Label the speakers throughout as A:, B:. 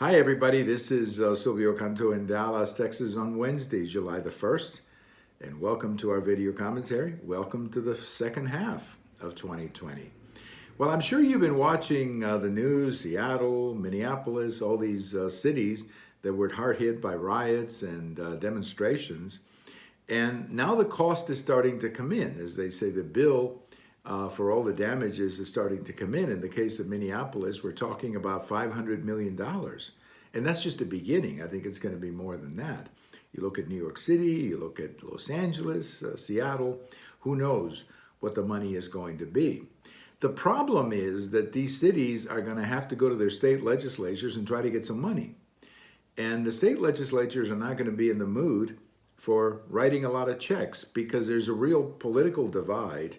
A: Hi, everybody. This is Silvio Canto in Dallas, Texas on Wednesday, July the 1st. And welcome to our video commentary. Welcome to the second half of 2020. Well, I'm sure you've been watching the news, Seattle, Minneapolis, all these cities that were hard hit by riots and demonstrations. And now the cost is starting to come in. As they say, the bill for all the damages is starting to come in. In the case of Minneapolis, we're talking about $500 million. And that's just the beginning. I think it's going to be more than that. You look at New York City, you look at Los Angeles, Seattle, who knows what the money is going to be. The problem is that these cities are going to have to go to their state legislatures and try to get some money. And the state legislatures are not going to be in the mood for writing a lot of checks because there's a real political divide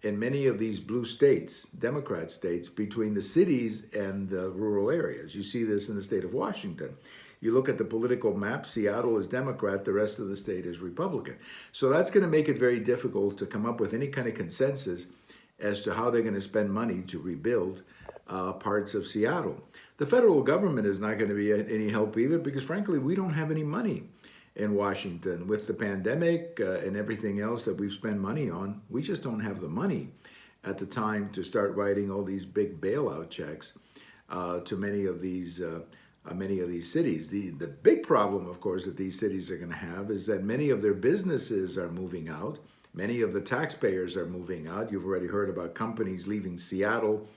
A: in many of these blue states, Democrat states, between the cities and the rural areas. You see this in the state of Washington. You look at the political map, Seattle is Democrat, the rest of the state is Republican. So that's going to make it very difficult to come up with any kind of consensus as to how they're going to spend money to rebuild parts of Seattle. The federal government is not going to be any help either because, frankly, we don't have any money in Washington. With the pandemic and everything else that we've spent money on, we just don't have the money at the time to start writing all these big bailout checks to many of these cities. The big problem, of course, that these cities are going to have is that many of their businesses are moving out. Many of the taxpayers are moving out. You've already heard about companies leaving Seattle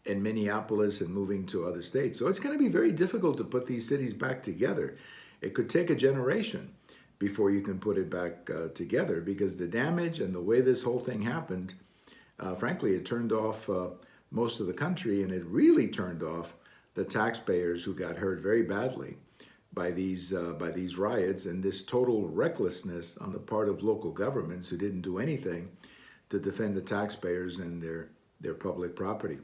A: and Minneapolis and moving to other states. So it's going to be very difficult to put these cities back together. It could take a generation before you can put it back together because the damage and the way this whole thing happened, frankly, it turned off most of the country, and it really turned off the taxpayers who got hurt very badly by these riots and this total recklessness on the part of local governments who didn't do anything to defend the taxpayers and their public property.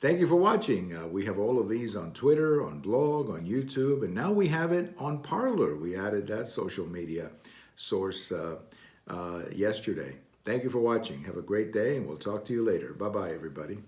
A: Thank you for watching. We have all of these on Twitter, on blog, on YouTube, and now we have it on Parler. We added that social media source yesterday. Thank you for watching. Have a great day, and we'll talk to you later. Bye-bye, everybody.